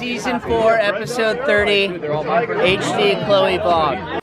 Season 4, Episode 30, HD Chloe vlog.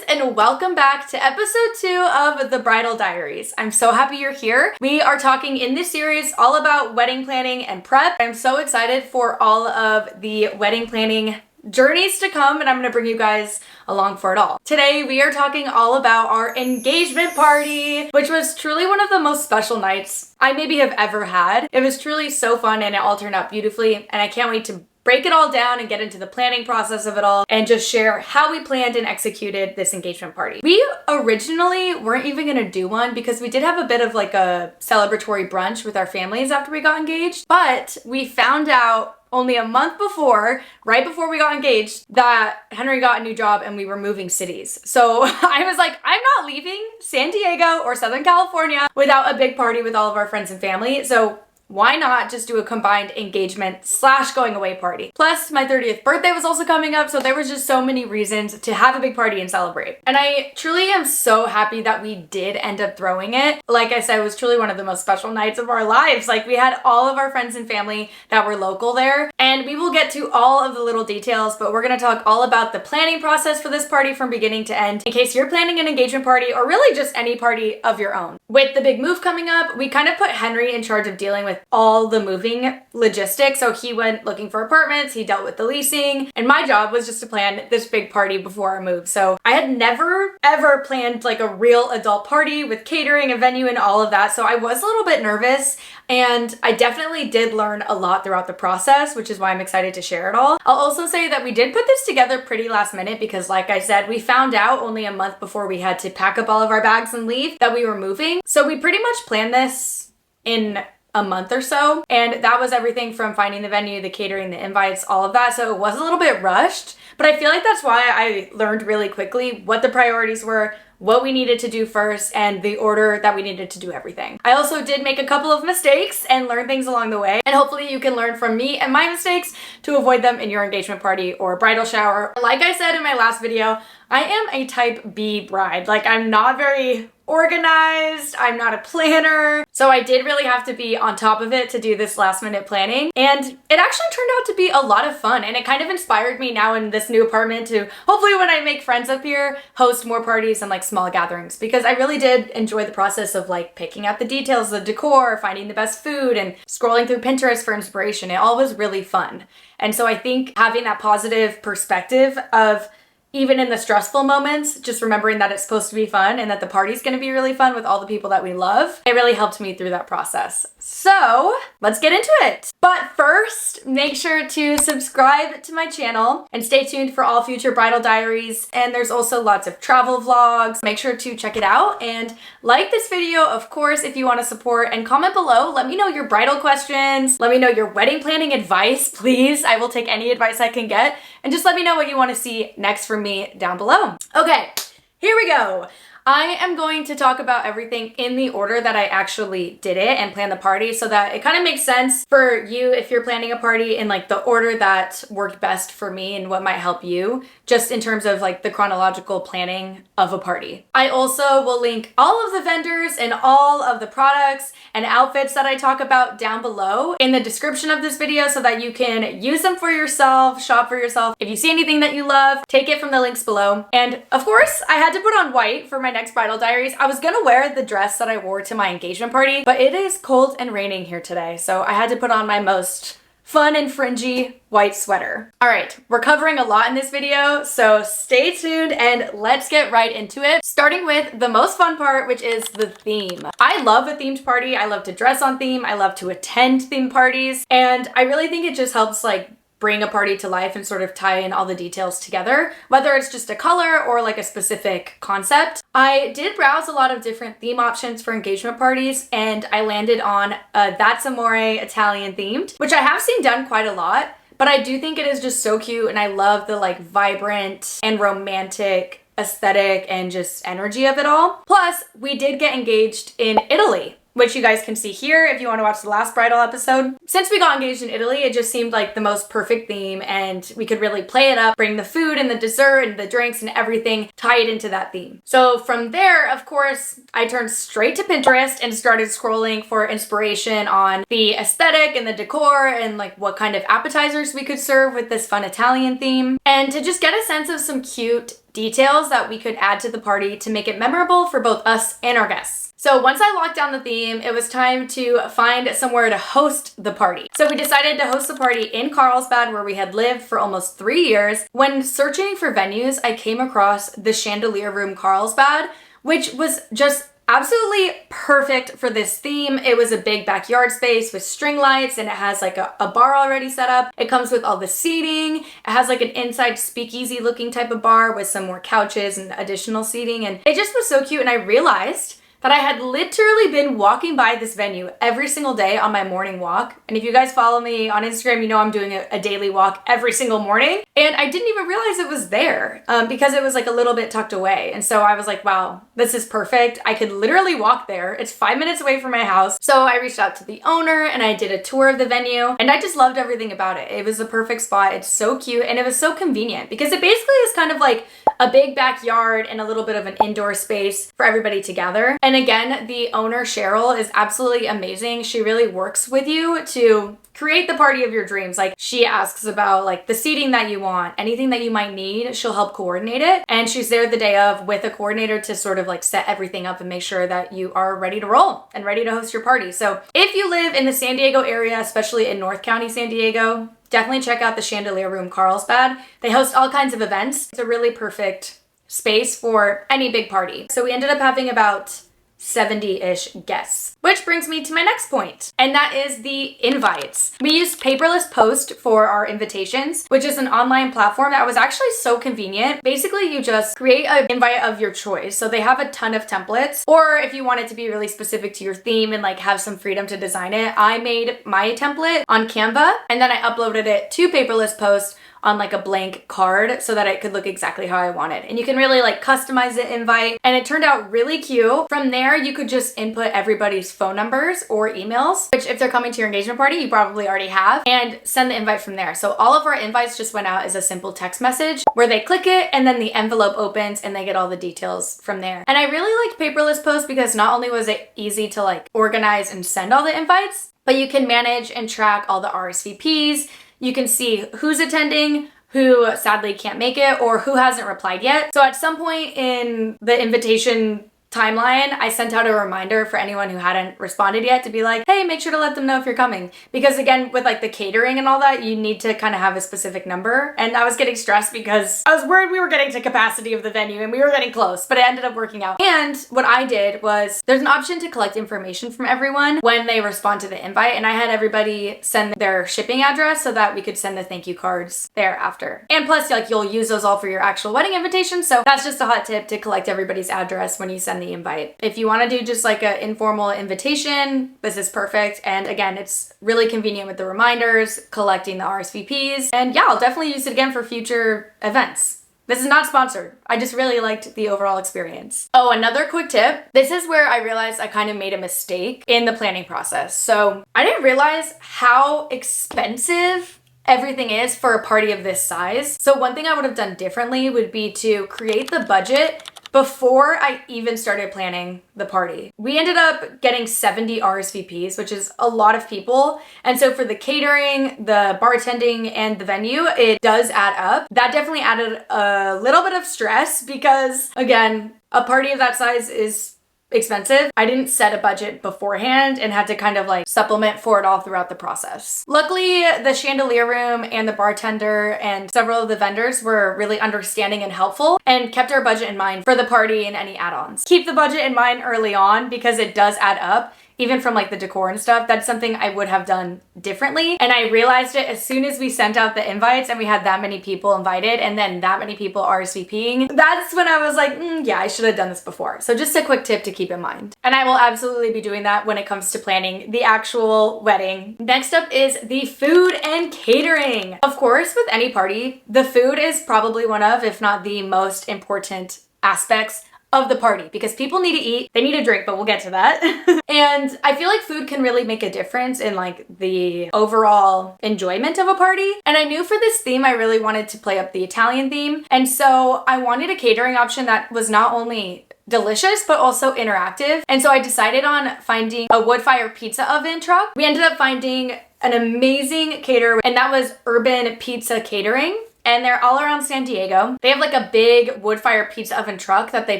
And welcome back to episode 2 of the Bridal Diaries. I'm so happy you're here. We are talking in this series all about wedding planning and prep. I'm so excited for all of the wedding planning journeys to come, and I'm gonna bring you guys along for it all. Today we are talking all about our engagement party, which was truly one of the most special nights I maybe have ever had. It was truly so fun and it all turned out beautifully, and I can't wait to break it all down and get into the planning process of it all and just share how we planned and executed this engagement party. We originally weren't even gonna do one because we did have a bit of like a celebratory brunch with our families after we got engaged, but we found out only a month before, right before we got engaged, that Henry got a new job and we were moving cities. So I was like, I'm not leaving San Diego or Southern California without a big party with all of our friends and family. So why not just do a combined engagement / going away party? Plus, my 30th birthday was also coming up, so there was just so many reasons to have a big party and celebrate. And I truly am so happy that we did end up throwing it. Like I said, it was truly one of the most special nights of our lives. Like, we had all of our friends and family that were local there, and we will get to all of the little details, but we're gonna talk all about the planning process for this party from beginning to end, in case you're planning an engagement party or really just any party of your own. With the big move coming up, we kind of put Henry in charge of dealing with all the moving logistics. So he went looking for apartments, he dealt with the leasing, and my job was just to plan this big party before our move. So I had never ever planned like a real adult party with catering, a venue, and all of that. So I was a little bit nervous, and I definitely did learn a lot throughout the process, which is why I'm excited to share it all. I'll also say that we did put this together pretty last minute because, like I said, we found out only a month before we had to pack up all of our bags and leave that we were moving. So we pretty much planned this in a month or so, and that was everything from finding the venue, the catering, the invites, all of that. So it was a little bit rushed, but I feel like that's why I learned really quickly what the priorities were, what we needed to do first, and the order that we needed to do everything. I also did make a couple of mistakes and learn things along the way, and hopefully you can learn from me and my mistakes to avoid them in your engagement party or bridal shower. Like I said in my last video, I am a type B bride. Like, I'm not very organized, I'm not a planner, so I did really have to be on top of it to do this last minute planning, and it actually turned out to be a lot of fun, and it kind of inspired me now in this new apartment to hopefully, when I make friends up here, host more parties and like small gatherings, because I really did enjoy the process of like picking out the details, the decor, finding the best food, and scrolling through Pinterest for inspiration. It all was really fun. And so I think having that positive perspective of, even in the stressful moments, just remembering that it's supposed to be fun and that the party's gonna be really fun with all the people that we love, it really helped me through that process. So let's get into it. But first, make sure to subscribe to my channel and stay tuned for all future bridal diaries. And there's also lots of travel vlogs. Make sure to check it out and like this video, of course, if you want to support, and comment below. Let me know your bridal questions. Let me know your wedding planning advice, please. I will take any advice I can get. And just let me know what you want to see next from me down below. Okay, here we go. I am going to talk about everything in the order that I actually did it and planned the party, so that it kind of makes sense for you if you're planning a party in like the order that worked best for me and what might help you, just in terms of like the chronological planning of a party. I also will link all of the vendors and all of the products and outfits that I talk about down below in the description of this video, so that you can use them for yourself, shop for yourself. If you see anything that you love, take it from the links below. And of course, I had to put on white for my next bridal diaries. I was gonna wear the dress that I wore to my engagement party, but it is cold and raining here today, so I had to put on my most fun and fringy white sweater. All right, we're covering a lot in this video, so stay tuned and let's get right into it. Starting with the most fun part, which is the theme. I love a themed party. I love to dress on theme. I love to attend theme parties, and I really think it just helps like bring a party to life and sort of tie in all the details together, whether it's just a color or like a specific concept. I did browse a lot of different theme options for engagement parties, and I landed on That's Amore Italian themed, which I have seen done quite a lot. but I do think it is just so cute, and I love the like vibrant and romantic aesthetic and just energy of it all. Plus, we did get engaged in Italy, which you guys can see here if you want to watch the last bridal episode. Since we got engaged in Italy, it just seemed like the most perfect theme, and we could really play it up, bring the food and the dessert and the drinks and everything, tie it into that theme. So from there, of course, I turned straight to Pinterest and started scrolling for inspiration on the aesthetic and the decor and like what kind of appetizers we could serve with this fun Italian theme, and to just get a sense of some cute details that we could add to the party to make it memorable for both us and our guests. So once I locked down the theme, it was time to find somewhere to host the party. So we decided to host the party in Carlsbad, where we had lived for almost 3 years. When searching for venues, I came across the Chandelier Room Carlsbad, which was just absolutely perfect for this theme. It was a big backyard space with string lights, and it has like a bar already set up. It comes with all the seating. It has like an inside speakeasy looking type of bar with some more couches and additional seating, and it just was so cute. And I realized that I had literally been walking by this venue every single day on my morning walk. And if you guys follow me on Instagram, you know I'm doing a daily walk every single morning. And I didn't even realize it was there because it was like a little bit tucked away. And so I was like, wow, this is perfect. I could literally walk there. It's 5 minutes away from my house. So I reached out to the owner and I did a tour of the venue, and I just loved everything about it. It was a perfect spot. It's so cute, and it was so convenient because it basically is kind of like a big backyard and a little bit of an indoor space for everybody to gather. And again, the owner, Cheryl, is absolutely amazing. She really works with you to create the party of your dreams. Like, she asks about like the seating that you want, anything that you might need, she'll help coordinate it. And she's there the day of with a coordinator to sort of like set everything up and make sure that you are ready to roll and ready to host your party. So if you live in the San Diego area, especially in North County, San Diego, definitely check out the Chandelier Room Carlsbad. They host all kinds of events. It's a really perfect space for any big party. So we ended up having about 70-ish guests. Which brings me to my next point, and that is the invites. We used Paperless Post for our invitations, which is an online platform that was actually so convenient. Basically, you just create an invite of your choice. So they have a ton of templates, or if you want it to be really specific to your theme and like have some freedom to design it, I made my template on Canva, and then I uploaded it to Paperless Post on like a blank card so that it could look exactly how I wanted. And you can really like customize the invite, and it turned out really cute. From there, you could just input everybody's phone numbers or emails, which if they're coming to your engagement party, you probably already have, and send the invite from there. So all of our invites just went out as a simple text message where they click it and then the envelope opens and they get all the details from there. And I really liked Paperless Post because not only was it easy to like organize and send all the invites, but you can manage and track all the RSVPs. You can see who's attending, who sadly can't make it, or who hasn't replied yet. So at some point in the invitation timeline, I sent out a reminder for anyone who hadn't responded yet to be like, hey, make sure to let them know if you're coming. Because again, with like the catering and all that, you need to kind of have a specific number. And I was getting stressed because I was worried we were getting to capacity of the venue and we were getting close, but it ended up working out. And what I did was there's an option to collect information from everyone when they respond to the invite. And I had everybody send their shipping address so that we could send the thank you cards thereafter. And plus, like, you'll use those all for your actual wedding invitation. So that's just a hot tip, to collect everybody's address when you send the invite. If you want to do just like an informal invitation, this is perfect. And again, it's really convenient with the reminders, collecting the RSVPs. And yeah, I'll definitely use it again for future events. This is not sponsored. I just really liked the overall experience. Oh, another quick tip. This is where I realized I kind of made a mistake in the planning process. So I didn't realize how expensive everything is for a party of this size. So one thing I would have done differently would be to create the budget before I even started planning the party. We ended up getting 70 RSVPs, which is a lot of people. And so for the catering, the bartending, and the venue, it does add up. That definitely added a little bit of stress because, again, a party of that size is expensive. I didn't set a budget beforehand and had to kind of like supplement for it all throughout the process. Luckily, the Chandelier Room and the bartender and several of the vendors were really understanding and helpful and kept our budget in mind for the party and any add-ons. Keep the budget in mind early on because it does add up. even from like the decor and stuff, that's something I would have done differently. And I realized it as soon as we sent out the invites and we had that many people invited and then that many people RSVPing. That's when I was like, yeah, I should have done this before. So just a quick tip to keep in mind. And I will absolutely be doing that when it comes to planning the actual wedding. Next up is the food and catering. Of course, with any party, the food is probably one of, if not the most important aspects of the party, because people need to eat, they need to drink, but we'll get to that. And I feel like food can really make a difference in like the overall enjoyment of a party. And I knew for this theme, I really wanted to play up the Italian theme. And so I wanted a catering option that was not only delicious, but also interactive. And so I decided on finding a wood fire pizza oven truck. We ended up finding an amazing caterer, and that was Urban Pizza Catering. And they're all around San Diego. They have like a big wood fire pizza oven truck that they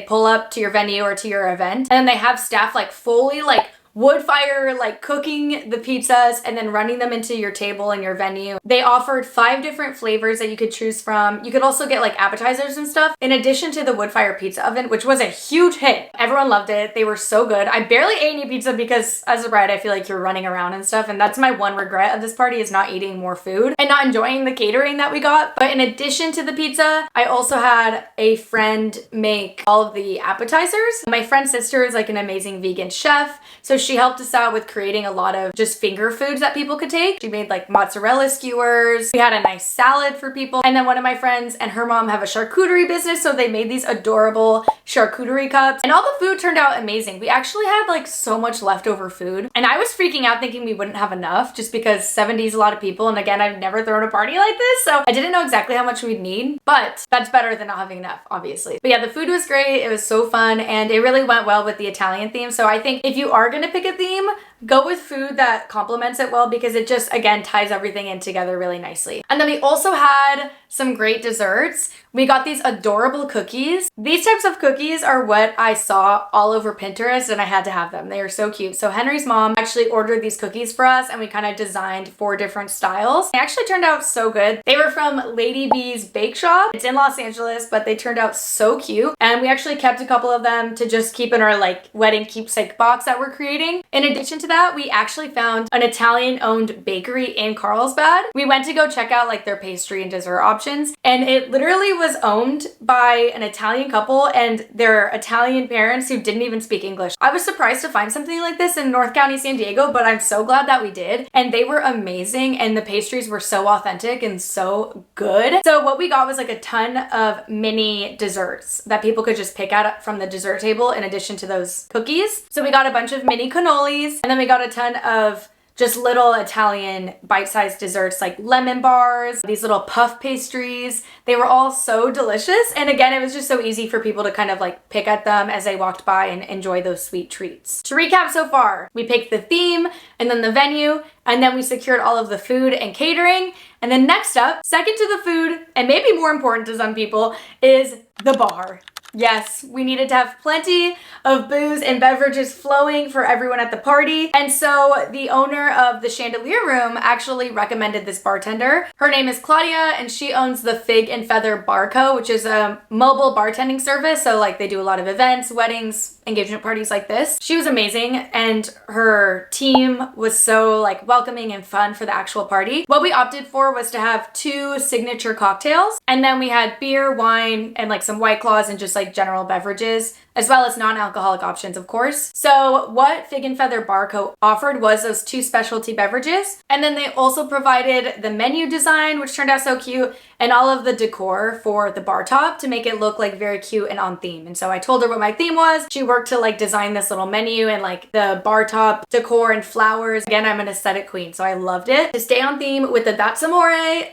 pull up to your venue or to your event. And then they have staff like fully like wood fire, like cooking the pizzas and then running them into your table and your venue. They offered 5 different flavors that you could choose from. You could also get like appetizers and stuff in addition to the wood fire pizza oven, which was a huge hit. Everyone loved it. They were so good. I barely ate any pizza because as a bride, I feel like you're running around and stuff. And that's my one regret of this party, is not eating more food and not enjoying the catering that we got. But in addition to the pizza, I also had a friend make all of the appetizers. My friend's sister is like an amazing vegan chef. So she helped us out with creating a lot of just finger foods that people could take. She made like mozzarella skewers. We had a nice salad for people. And then one of my friends and her mom have a charcuterie business, so they made these adorable charcuterie cups. And all the food turned out amazing. We actually had like so much leftover food. And I was freaking out thinking we wouldn't have enough just because 70 is a lot of people. And again, I've never thrown a party like this, so I didn't know exactly how much we'd need. But that's better than not having enough, obviously. But yeah, the food was great. It was so fun. And it really went well with the Italian theme. So I think if you are gonna pick a theme, go with food that complements it well, because it just, again, ties everything in together really nicely. And then we also had some great desserts. We got these adorable cookies. These types of cookies are what I saw all over Pinterest and I had to have them. They are so cute. So Henry's mom actually ordered these cookies for us and we kind of designed 4 different styles. They actually turned out so good. They were from Lady B's Bake Shop. It's in Los Angeles, but they turned out so cute. And we actually kept a couple of them to just keep in our like wedding keepsake box that we're creating. In addition to that, we actually found an Italian-owned bakery in Carlsbad. We went to go check out like their pastry and dessert options, and it literally was owned by an Italian couple and their Italian parents who didn't even speak English. I was surprised to find something like this in North County, San Diego, but I'm so glad that we did. And they were amazing, and the pastries were so authentic and so good. So what we got was like a ton of mini desserts that people could just pick out from the dessert table in addition to those cookies. So we got a bunch of mini cannolis, and then we got a ton of just little Italian bite-sized desserts like lemon bars, these little puff pastries. They were all so delicious. And again, it was just so easy for people to kind of like pick at them as they walked by and enjoy those sweet treats. To recap so far, we picked the theme and then the venue, and then we secured all of the food and catering. And then next up, second to the food, and maybe more important to some people, is the bar. Yes, we needed to have plenty of booze and beverages flowing for everyone at the party. And so the owner of the Chandelier Room actually recommended this bartender. Her name is Claudia, and she owns the Fig and Feather Bar Co., which is a mobile bartending service. So like they do a lot of events, weddings, engagement parties like this. She was amazing, and her team was so like welcoming and fun for the actual party. What we opted for was to have 2 signature cocktails, and then we had beer, wine, and like some White Claws and just like general beverages, as well as non-alcoholic options, of course. So what Fig and Feather Bar Co. offered was those 2 specialty beverages. And then they also provided the menu design, which turned out so cute, and all of the decor for the bar top to make it look like very cute and on theme. And so I told her what my theme was. She worked to like design this little menu and like the bar top decor and flowers. Again, I'm an aesthetic queen, so I loved it. To stay on theme with the That's Amore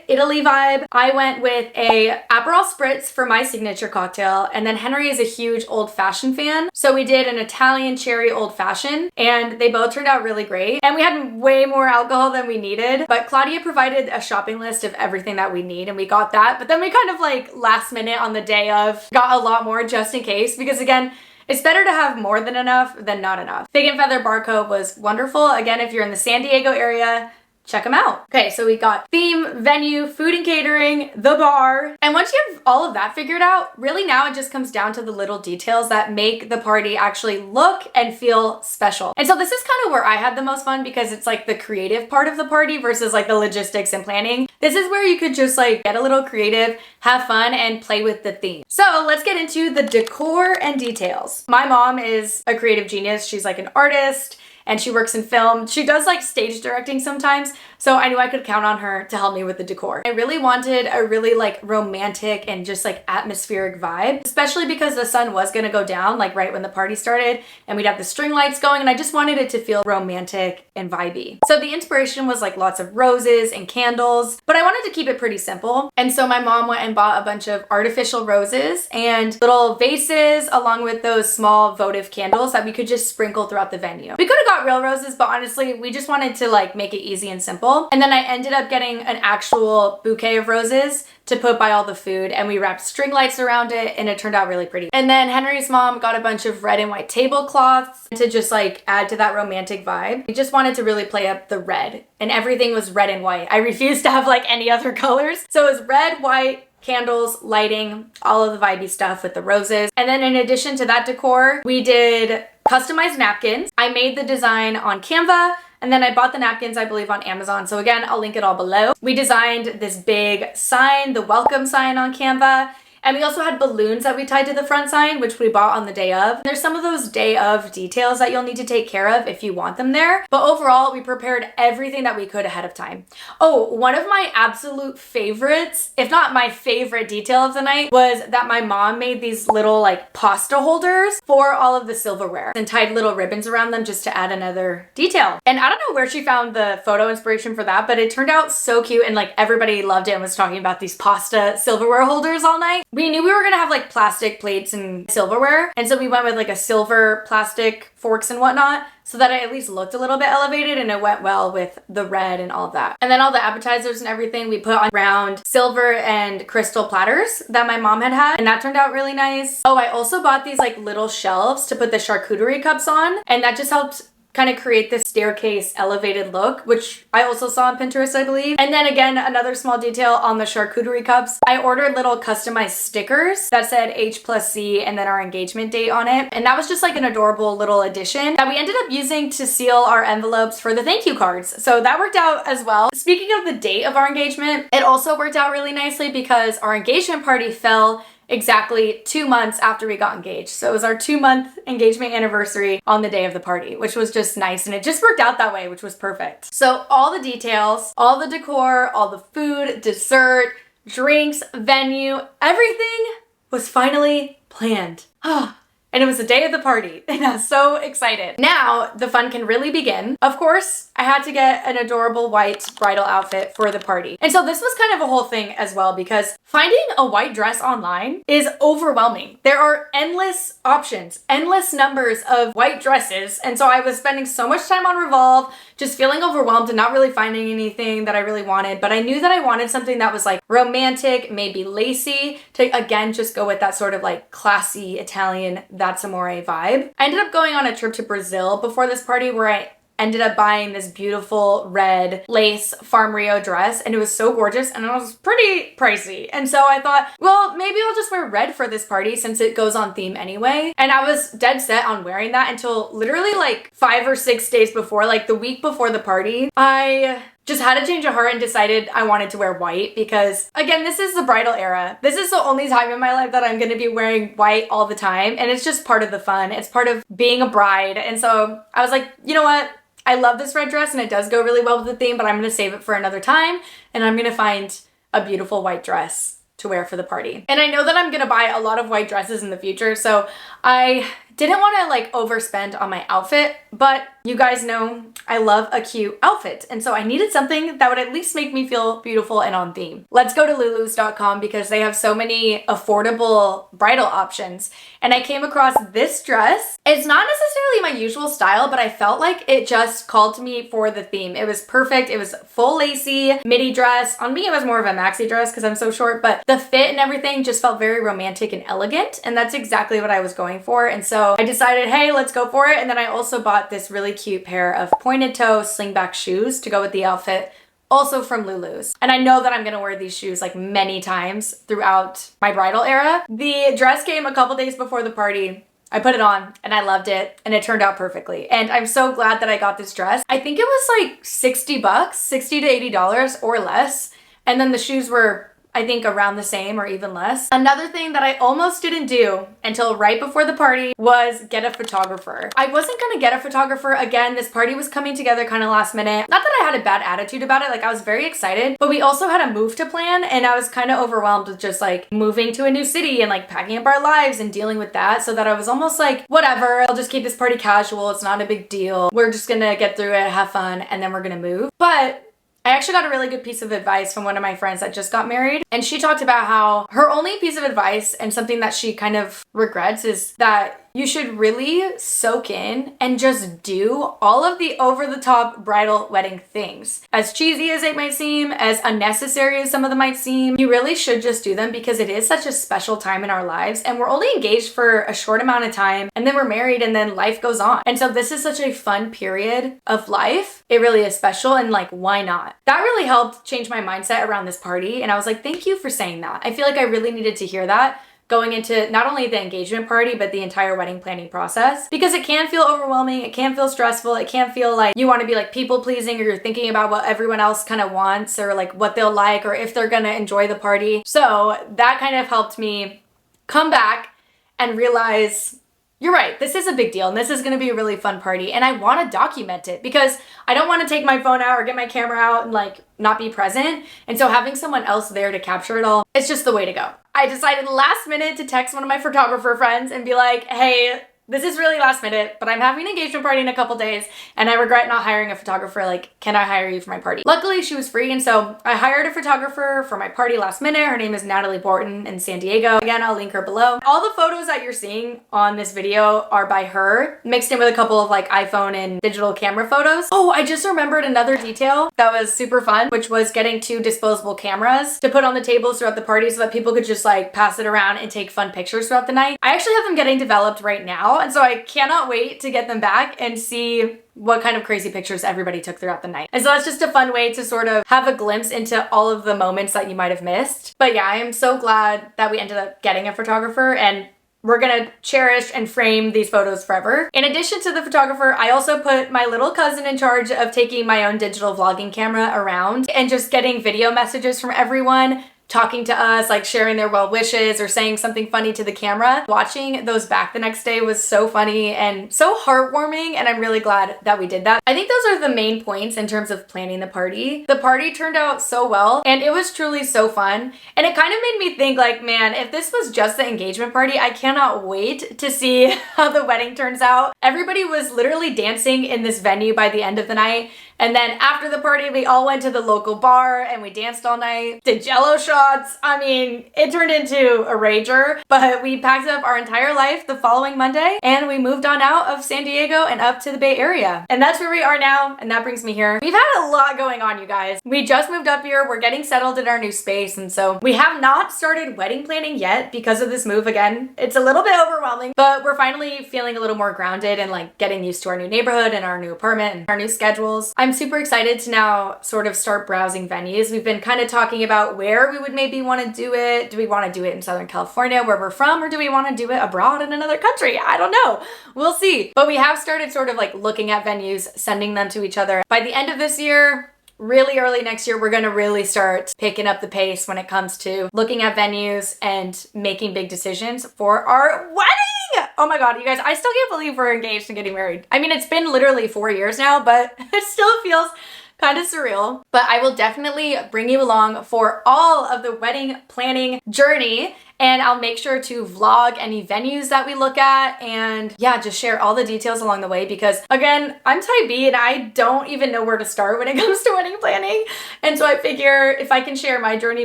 Italy vibe, I went with a Aperol Spritz for my signature cocktail, and then Henry is a huge old-fashioned fan. So we did an Italian cherry old-fashioned, and they both turned out really great. And we had way more alcohol than we needed, but Claudia provided a shopping list of everything that we need, and we got that. But then we kind of like last minute on the day of got a lot more just in case, because again, it's better to have more than enough than not enough. Fig and Feather Bar Co. was wonderful. Again, if you're in the San Diego area, check them out. Okay, so we got theme, venue, food and catering, the bar. And once you have all of that figured out, really now it just comes down to the little details that make the party actually look and feel special. And so this is kind of where I had the most fun because it's like the creative part of the party versus like the logistics and planning. This is where you could just like get a little creative, have fun, and play with the theme. So let's get into the decor and details. My mom is a creative genius. She's like an artist and she works in film. She does like stage directing sometimes, so I knew I could count on her to help me with the decor. I really wanted a really like romantic and just like atmospheric vibe, especially because the sun was gonna go down like right when the party started and we'd have the string lights going, and I just wanted it to feel romantic and vibey. So the inspiration was like lots of roses and candles, but I wanted to keep it pretty simple. And so my mom went and bought a bunch of artificial roses and little vases along with those small votive candles that we could just sprinkle throughout the venue. We could have got real roses, but honestly, we just wanted to like make it easy and simple. And then I ended up getting an actual bouquet of roses to put by all the food, and we wrapped string lights around it, and it turned out really pretty. And then Henry's mom got a bunch of red and white tablecloths to just like add to that romantic vibe. We just wanted to really play up the red, and everything was red and white. I refused to have like any other colors. So it was red, white, candles, lighting, all of the vibey stuff with the roses. And then in addition to that decor, we did customized napkins. I made the design on Canva, and then I bought the napkins, I believe, on Amazon. So again, I'll link it all below. We designed this big sign, the welcome sign, on Canva. And we also had balloons that we tied to the front sign, which we bought on the day of. There's some of those day of details that you'll need to take care of if you want them there. But overall, we prepared everything that we could ahead of time. Oh, one of my absolute favorites, if not my favorite detail of the night, was that my mom made these little like pasta holders for all of the silverware and tied little ribbons around them just to add another detail. And I don't know where she found the photo inspiration for that, but it turned out so cute, and like everybody loved it and was talking about these pasta silverware holders all night. We knew we were gonna have like plastic plates and silverware, and so we went with like a silver plastic forks and whatnot so that it at least looked a little bit elevated, and it went well with the red and all of that. And then all the appetizers and everything we put on round silver and crystal platters that my mom had, and that turned out really nice. Oh, I also bought these like little shelves to put the charcuterie cups on, and that just helped kind of create this staircase elevated look, which I also saw on Pinterest, I believe. And then again, another small detail on the charcuterie cups, I ordered little customized stickers that said H+C and then our engagement date on it. And that was just like an adorable little addition that we ended up using to seal our envelopes for the thank you cards. So that worked out as well. Speaking of the date of our engagement, it also worked out really nicely because our engagement party fell exactly 2 months after we got engaged. So it was our 2-month engagement anniversary on the day of the party, which was just nice. And it just worked out that way, which was perfect. So all the details, all the decor, all the food, dessert, drinks, venue, everything was finally planned. And it was the day of the party, and I was so excited. Now, the fun can really begin. Of course, I had to get an adorable white bridal outfit for the party. And so this was kind of a whole thing as well, because finding a white dress online is overwhelming. There are endless options, endless numbers of white dresses. And so I was spending so much time on Revolve, just feeling overwhelmed and not really finding anything that I really wanted. But I knew that I wanted something that was like romantic, maybe lacy, to again, just go with that sort of like classy Italian, that's Amore vibe. I ended up going on a trip to Brazil before this party where I ended up buying this beautiful red lace Farm Rio dress, and it was so gorgeous and it was pretty pricey. And so I thought, well, maybe I'll just wear red for this party since it goes on theme anyway. And I was dead set on wearing that until literally like 5 or 6 days before, like the week before the party. I just had a change of heart and decided I wanted to wear white because, again, this is the bridal era. This is the only time in my life that I'm gonna be wearing white all the time, and it's just part of the fun. It's part of being a bride. And so I was like, you know what? I love this red dress and it does go really well with the theme, but I'm gonna save it for another time, and I'm gonna find a beautiful white dress to wear for the party. And I know that I'm gonna buy a lot of white dresses in the future, so I didn't want to like overspend on my outfit, but you guys know I love a cute outfit, and so I needed something that would at least make me feel beautiful and on theme. Let's go to lulus.com because they have so many affordable bridal options, and I came across this dress. It's not necessarily my usual style, but I felt like it just called to me for the theme. It was perfect. It was full lacy midi dress. On me, it was more of a maxi dress because I'm so short, but the fit and everything just felt very romantic and elegant, and that's exactly what I was going for. And so I decided, hey, let's go for it. And then I also bought this really cute pair of pointed toe slingback shoes to go with the outfit also from Lulu's. And I know that I'm gonna wear these shoes like many times throughout my bridal era. The dress came a couple days before the party. I put it on and I loved it and it turned out perfectly. And I'm so glad that I got this dress. I think it was like 60 bucks, 60 to $80 or less. And then the shoes were, I think, around the same or even less. Another thing that I almost didn't do until right before the party was get a photographer. I wasn't gonna get a photographer. Again, this party was coming together kind of last minute. Not that I had a bad attitude about it, like I was very excited, but we also had a move to plan and I was kind of overwhelmed with just like moving to a new city and like packing up our lives and dealing with that, so that I was almost like, whatever, I'll just keep this party casual. It's not a big deal. We're just gonna get through it, have fun, and then we're gonna move. But I actually got a really good piece of advice from one of my friends that just got married. And she talked about how her only piece of advice and something that she kind of regrets is that you should really soak in and just do all of the over-the-top bridal wedding things. As cheesy as it might seem, as unnecessary as some of them might seem, you really should just do them because it is such a special time in our lives and we're only engaged for a short amount of time and then we're married and then life goes on. And so this is such a fun period of life. It really is special and like, why not? That really helped change my mindset around this party. And I was like, thank you for saying that. I feel like I really needed to hear that going into not only the engagement party, but the entire wedding planning process, because it can feel overwhelming. It can feel stressful. It can feel like you want to be like people pleasing or you're thinking about what everyone else kind of wants or like what they'll like or if they're going to enjoy the party. So that kind of helped me come back and realize, you're right, this is a big deal and this is going to be a really fun party and I want to document it because I don't want to take my phone out or get my camera out and like not be present. And so having someone else there to capture it all, it's just the way to go. I decided last minute to text one of my photographer friends and be like, hey, this is really last minute, but I'm having an engagement party in a couple days and I regret not hiring a photographer. Like, can I hire you for my party? Luckily, she was free. And so I hired a photographer for my party last minute. Her name is Natalie Borton in San Diego. Again, I'll link her below. All the photos that you're seeing on this video are by her, mixed in with a couple of like iPhone and digital camera photos. Oh, I just remembered another detail that was super fun, which was getting 2 disposable cameras to put on the tables throughout the party so that people could just like pass it around and take fun pictures throughout the night. I actually have them getting developed right now. And so I cannot wait to get them back and see what kind of crazy pictures everybody took throughout the night. And so that's just a fun way to sort of have a glimpse into all of the moments that you might have missed. But yeah, I am so glad that we ended up getting a photographer and we're gonna cherish and frame these photos forever. In addition to the photographer, I also put my little cousin in charge of taking my own digital vlogging camera around and just getting video messages from everyone, talking to us, like sharing their well wishes or saying something funny to the camera. Watching those back the next day was so funny and so heartwarming, and I'm really glad that we did that. I think those are the main points in terms of planning the party. The party turned out so well and it was truly so fun, and it kind of made me think like, man, if this was just the engagement party, I cannot wait to see how the wedding turns out. Everybody was literally dancing in this venue by the end of the night. And then after the party, we all went to the local bar and we danced all night, did jello shots. I mean, it turned into a rager, but we packed up our entire life the following Monday and we moved on out of San Diego and up to the Bay Area. And that's where we are now. And that brings me here. We've had a lot going on, you guys. We just moved up here. We're getting settled in our new space. And so we have not started wedding planning yet because of this move again. It's a little bit overwhelming, but we're finally feeling a little more grounded and like getting used to our new neighborhood and our new apartment and our new schedules. I'm super excited to now sort of start browsing venues. We've been kind of talking about where we would maybe want to do it. Do we want to do it in Southern California where we're from, or do we want to do it abroad in another country? I don't know. We'll see. But we have started sort of like looking at venues, sending them to each other. By the end of this year, really early next year, we're going to really start picking up the pace when it comes to looking at venues and making big decisions for our wedding. Oh my God, you guys, I still can't believe we're engaged and getting married. I mean, it's been literally 4 years now, but it still feels kind of surreal. But I will definitely bring you along for all of the wedding planning journey. And I'll make sure to vlog any venues that we look at and yeah, just share all the details along the way because again, I'm type B and I don't even know where to start when it comes to wedding planning. And so I figure if I can share my journey,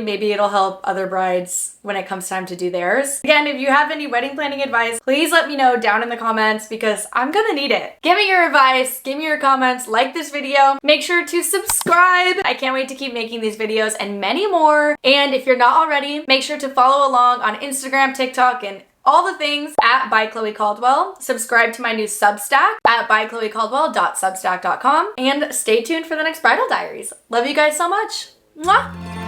maybe it'll help other brides when it comes time to do theirs. Again, if you have any wedding planning advice, please let me know down in the comments because I'm gonna need it. Give me your advice, give me your comments, like this video, make sure to subscribe. I can't wait to keep making these videos and many more. And if you're not already, make sure to follow along on Instagram, TikTok, and all the things at by Chloe Caldwell. Subscribe to my new Substack at bychloecaldwell.substack.com and stay tuned for the next Bridal Diaries. Love you guys so much. Mwah!